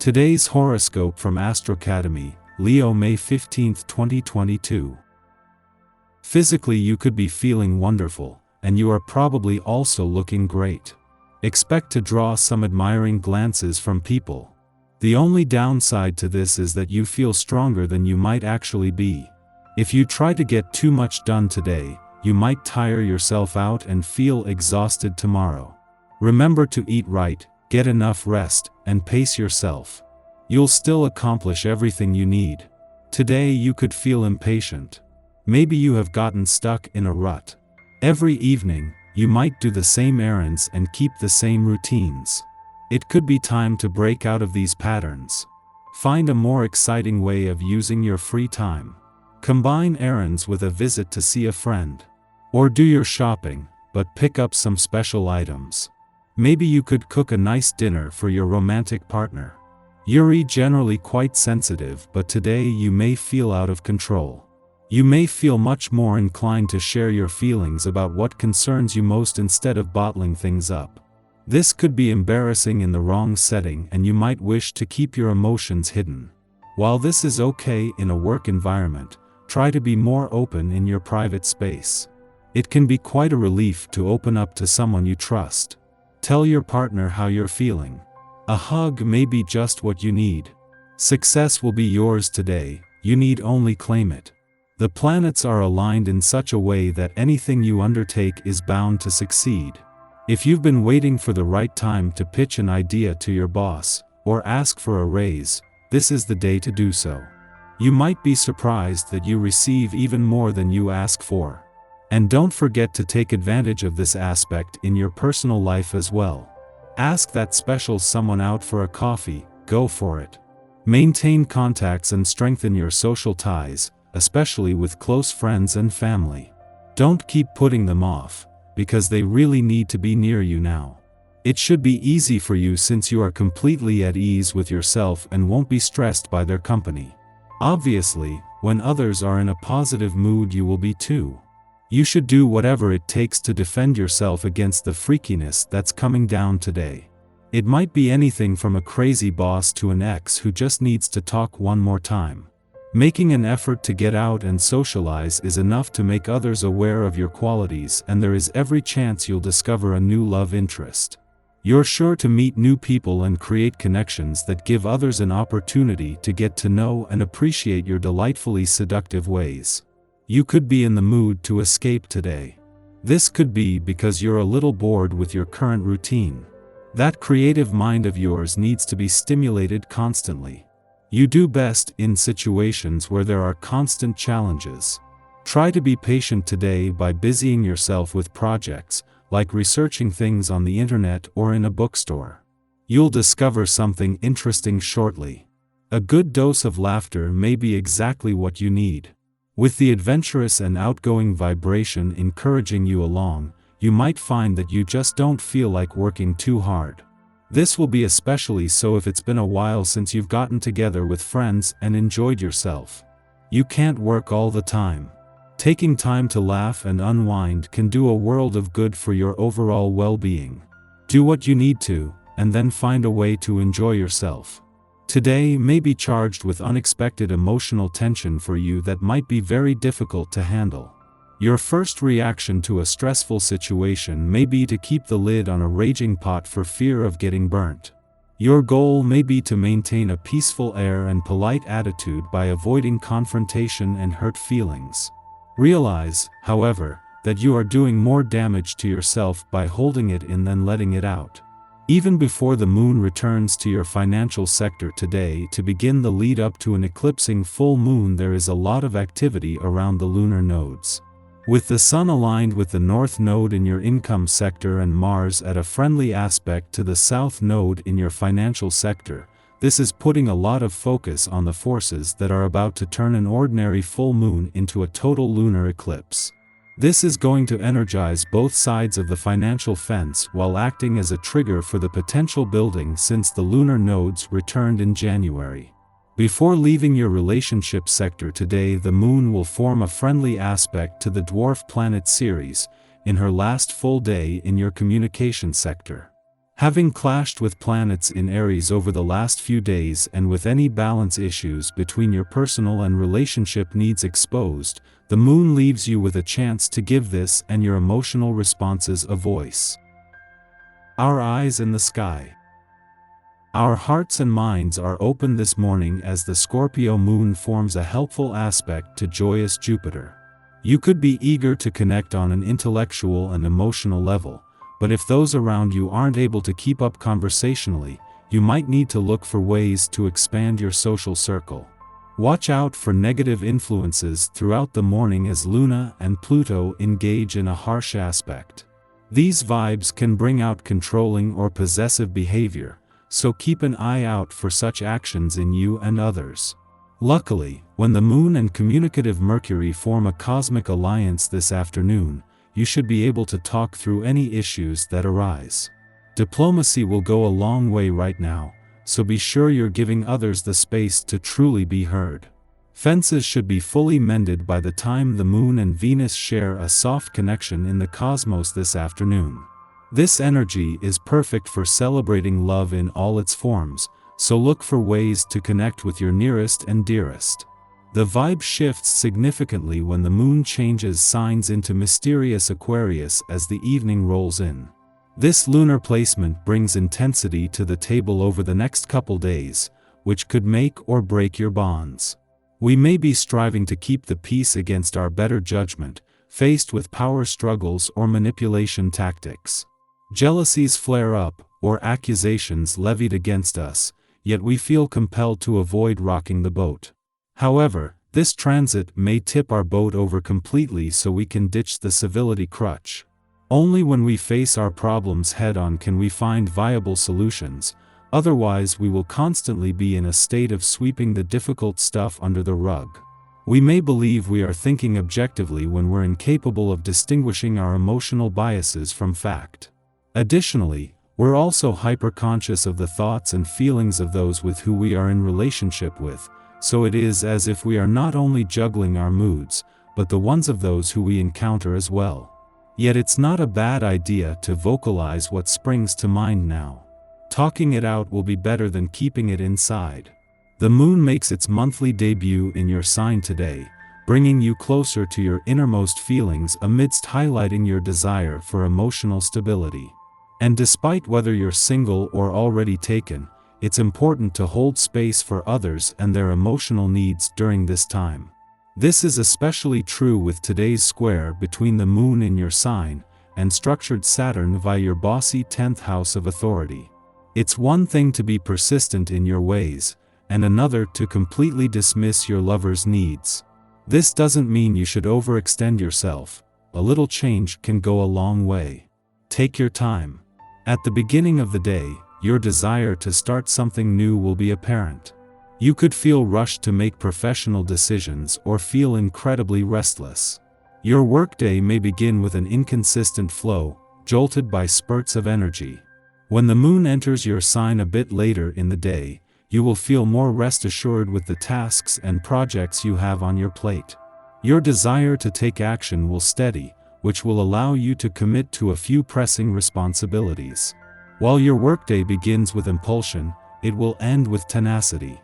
Today's horoscope from Astrocademy, Leo May 15, 2022. Physically, you could be feeling wonderful, and you are probably also looking great. Expect to draw some admiring glances from people. The only downside to this is that you feel stronger than you might actually be. If you try to get too much done today, you might tire yourself out and feel exhausted tomorrow. Remember to eat right, get enough rest, and pace yourself. You'll still accomplish everything you need. Today you could feel impatient. Maybe you have gotten stuck in a rut. Every evening, you might do the same errands and keep the same routines. It could be time to break out of these patterns. Find a more exciting way of using your free time. Combine errands with a visit to see a friend. Or do your shopping, but pick up some special items. Maybe you could cook a nice dinner for your romantic partner. You're generally quite sensitive, but today you may feel out of control. You may feel much more inclined to share your feelings about what concerns you most instead of bottling things up. This could be embarrassing in the wrong setting, and you might wish to keep your emotions hidden. While this is okay in a work environment, try to be more open in your private space. It can be quite a relief to open up to someone you trust. Tell your partner how you're feeling. A hug may be just what you need. Success will be yours today, you need only claim it. The planets are aligned in such a way that anything you undertake is bound to succeed. If you've been waiting for the right time to pitch an idea to your boss, or ask for a raise, this is the day to do so. You might be surprised that you receive even more than you ask for. And don't forget to take advantage of this aspect in your personal life as well. Ask that special someone out for a coffee, go for it. Maintain contacts and strengthen your social ties, especially with close friends and family. Don't keep putting them off, because they really need to be near you now. It should be easy for you since you are completely at ease with yourself and won't be stressed by their company. Obviously, when others are in a positive mood, you will be too. You should do whatever it takes to defend yourself against the freakiness that's coming down today. It might be anything from a crazy boss to an ex who just needs to talk one more time. Making an effort to get out and socialize is enough to make others aware of your qualities, and there is every chance you'll discover a new love interest. You're sure to meet new people and create connections that give others an opportunity to get to know and appreciate your delightfully seductive ways. You could be in the mood to escape today. This could be because you're a little bored with your current routine. That creative mind of yours needs to be stimulated constantly. You do best in situations where there are constant challenges. Try to be patient today by busying yourself with projects, like researching things on the internet or in a bookstore. You'll discover something interesting shortly. A good dose of laughter may be exactly what you need. With the adventurous and outgoing vibration encouraging you along, you might find that you just don't feel like working too hard. This will be especially so if it's been a while since you've gotten together with friends and enjoyed yourself. You can't work all the time. Taking time to laugh and unwind can do a world of good for your overall well-being. Do what you need to, and then find a way to enjoy yourself. Today may be charged with unexpected emotional tension for you that might be very difficult to handle. Your first reaction to a stressful situation may be to keep the lid on a raging pot for fear of getting burnt. Your goal may be to maintain a peaceful air and polite attitude by avoiding confrontation and hurt feelings. Realize, however, that you are doing more damage to yourself by holding it in than letting it out. Even before the moon returns to your financial sector today to begin the lead up to an eclipsing full moon, there is a lot of activity around the lunar nodes. With the sun aligned with the north node in your income sector and Mars at a friendly aspect to the south node in your financial sector, this is putting a lot of focus on the forces that are about to turn an ordinary full moon into a total lunar eclipse. This is going to energize both sides of the financial fence while acting as a trigger for the potential building since the lunar nodes returned in January. Before leaving your relationship sector today, the moon will form a friendly aspect to the dwarf planet Ceres, in her last full day in your communication sector. Having clashed with planets in Aries over the last few days and with any balance issues between your personal and relationship needs exposed, the moon leaves you with a chance to give this and your emotional responses a voice. Our eyes in the sky. Our hearts and minds are open this morning as the Scorpio moon forms a helpful aspect to joyous Jupiter. You could be eager to connect on an intellectual and emotional level, but if those around you aren't able to keep up conversationally, you might need to look for ways to expand your social circle. Watch out for negative influences throughout the morning as Luna and Pluto engage in a harsh aspect. These vibes can bring out controlling or possessive behavior, so keep an eye out for such actions in you and others. Luckily, when the moon and communicative Mercury form a cosmic alliance this afternoon, you should be able to talk through any issues that arise. Diplomacy will go a long way right now, so be sure you're giving others the space to truly be heard. Fences should be fully mended by the time the moon and Venus share a soft connection in the cosmos this afternoon. This energy is perfect for celebrating love in all its forms, so look for ways to connect with your nearest and dearest. The vibe shifts significantly when the moon changes signs into mysterious Aquarius as the evening rolls in. This lunar placement brings intensity to the table over the next couple days, which could make or break your bonds. We may be striving to keep the peace against our better judgment, faced with power struggles or manipulation tactics. Jealousies flare up, or accusations levied against us, yet we feel compelled to avoid rocking the boat. However, this transit may tip our boat over completely so we can ditch the civility crutch. Only when we face our problems head-on can we find viable solutions, otherwise we will constantly be in a state of sweeping the difficult stuff under the rug. We may believe we are thinking objectively when we're incapable of distinguishing our emotional biases from fact. Additionally, we're also hyper-conscious of the thoughts and feelings of those with who we are in relationship with, so it is as if we are not only juggling our moods, but the ones of those who we encounter as well. Yet it's not a bad idea to vocalize what springs to mind now. Talking it out will be better than keeping it inside. The moon makes its monthly debut in your sign today, bringing you closer to your innermost feelings amidst highlighting your desire for emotional stability. And despite whether you're single or already taken, it's important to hold space for others and their emotional needs during this time. This is especially true with today's square between the moon in your sign and structured Saturn via your bossy 10th house of authority. It's one thing to be persistent in your ways, and another to completely dismiss your lover's needs. This doesn't mean you should overextend yourself. A little change can go a long way. Take your time. At the beginning of the day, your desire to start something new will be apparent. You could feel rushed to make professional decisions or feel incredibly restless. Your workday may begin with an inconsistent flow, jolted by spurts of energy. When the moon enters your sign a bit later in the day, you will feel more rest assured with the tasks and projects you have on your plate. Your desire to take action will steady, which will allow you to commit to a few pressing responsibilities. While your workday begins with impulsion, it will end with tenacity.